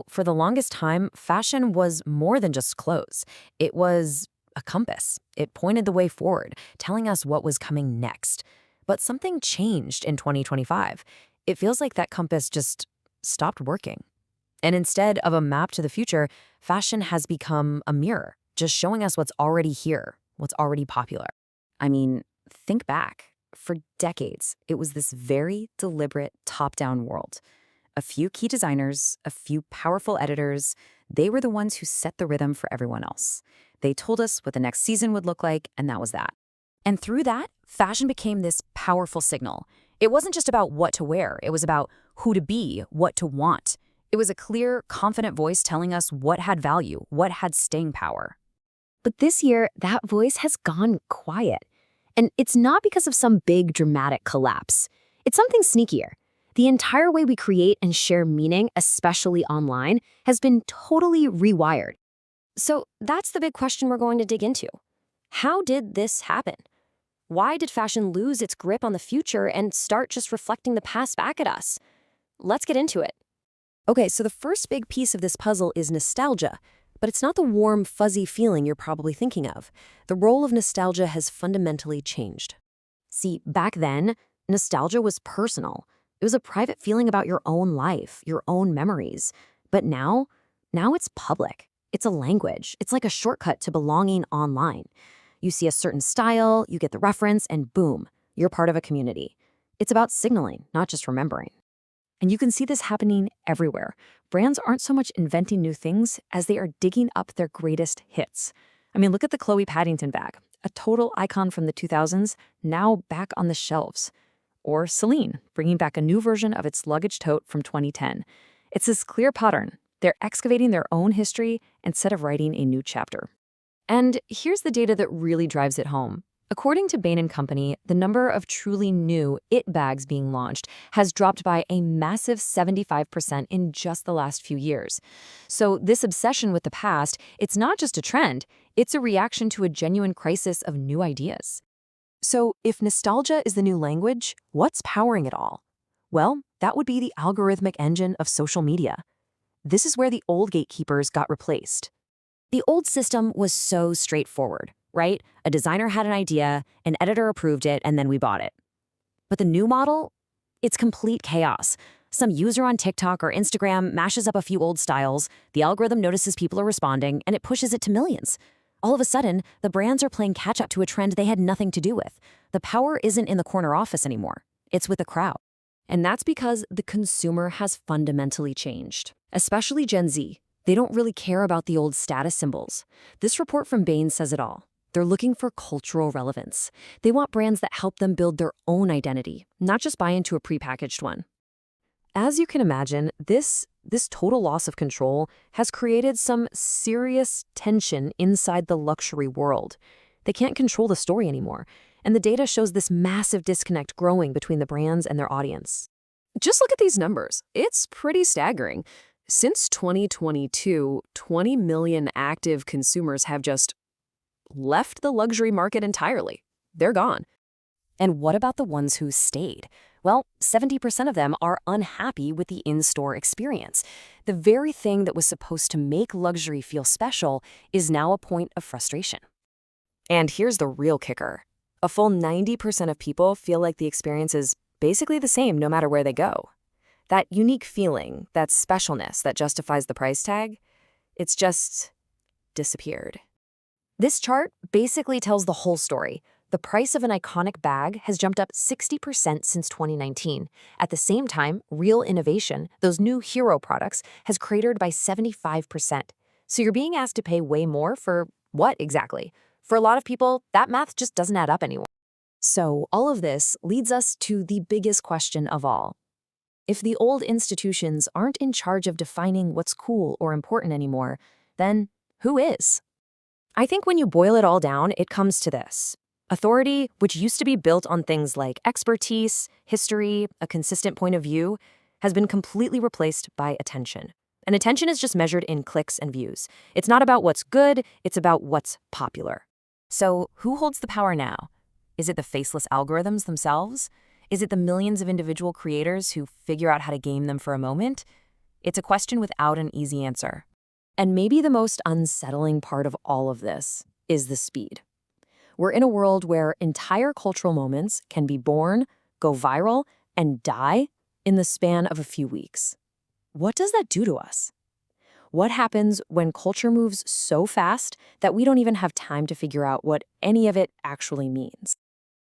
For the longest time, fashion was more than just clothes. It was a compass. It pointed the way forward, telling us what was coming next. But something changed in 2025. It feels like that compass just stopped working. And instead of a map to the future, fashion has become a mirror, just showing us what's already here, what's already popular. I mean, think back. For decades, it was this very deliberate top-down world. A few key designers, a few powerful editors, they were the ones who set the rhythm for everyone else. They told us what the next season would look like, and that was that. And through that, fashion became this powerful signal. It wasn't just about what to wear, it was about who to be, what to want. It was a clear, confident voice telling us what had value, what had staying power. But this year, that voice has gone quiet. And it's not because of some big dramatic collapse. It's something sneakier. The entire way we create and share meaning, especially online, has been totally rewired. So that's the big question we're going to dig into. How did this happen? Why did fashion lose its grip on the future and start just reflecting the past back at us? Let's get into it. Okay, so the first big piece of this puzzle is nostalgia. But it's not the warm, fuzzy feeling you're probably thinking of. The role of nostalgia has fundamentally changed. See, back then, nostalgia was personal. It was a private feeling about your own life, your own memories. But now it's public. It's a language. It's like a shortcut to belonging online. You see a certain style, you get the reference, and boom, you're part of a community. It's about signaling, not just remembering. And you can see this happening everywhere. Brands aren't so much inventing new things as they are digging up their greatest hits. I mean, look at the Chloe Paddington bag, a total icon from the 2000s, now back on the shelves. Or Celine, bringing back a new version of its luggage tote from 2010. It's this clear pattern. They're excavating their own history instead of writing a new chapter. And here's the data that really drives it home. According to Bain & Company, the number of truly new IT bags being launched has dropped by a massive 75% in just the last few years. So this obsession with the past, it's not just a trend, it's a reaction to a genuine crisis of new ideas. So if nostalgia is the new language, what's powering it all? Well, that would be the algorithmic engine of social media. This is where the old gatekeepers got replaced. The old system was so straightforward, right? A designer had an idea, an editor approved it, and then we bought it. But the new model? It's complete chaos. Some user on TikTok or Instagram mashes up a few old styles, the algorithm notices people are responding, and it pushes it to millions. All of a sudden, the brands are playing catch-up to a trend they had nothing to do with. The power isn't in the corner office anymore. It's with the crowd. And that's because the consumer has fundamentally changed, especially Gen Z. They don't really care about the old status symbols. This report from Bain says it all. They're looking for cultural relevance. They want brands that help them build their own identity, not just buy into a prepackaged one. As you can imagine, this total loss of control has created some serious tension inside the luxury world. They can't control the story anymore, and the data shows this massive disconnect growing between the brands and their audience. Just look at these numbers. It's pretty staggering. Since 2022, 20 million active consumers have just left the luxury market entirely. They're gone. And what about the ones who stayed? Well, 70% of them are unhappy with the in-store experience. The very thing that was supposed to make luxury feel special is now a point of frustration. And here's the real kicker. A full 90% of people feel like the experience is basically the same no matter where they go. That unique feeling, that specialness that justifies the price tag, it's just disappeared. This chart basically tells the whole story. The price of an iconic bag has jumped up 60% since 2019. At the same time, real innovation, those new hero products, has cratered by 75%. So you're being asked to pay way more for what exactly? For a lot of people, that math just doesn't add up anymore. So all of this leads us to the biggest question of all. If the old institutions aren't in charge of defining what's cool or important anymore, then who is? I think when you boil it all down, it comes to this. Authority, which used to be built on things like expertise, history, a consistent point of view, has been completely replaced by attention. And attention is just measured in clicks and views. It's not about what's good, it's about what's popular. So who holds the power now? Is it the faceless algorithms themselves? Is it the millions of individual creators who figure out how to game them for a moment? It's a question without an easy answer. And maybe the most unsettling part of all of this is the speed. We're in a world where entire cultural moments can be born, go viral, and die in the span of a few weeks. What does that do to us? What happens when culture moves so fast that we don't even have time to figure out what any of it actually means?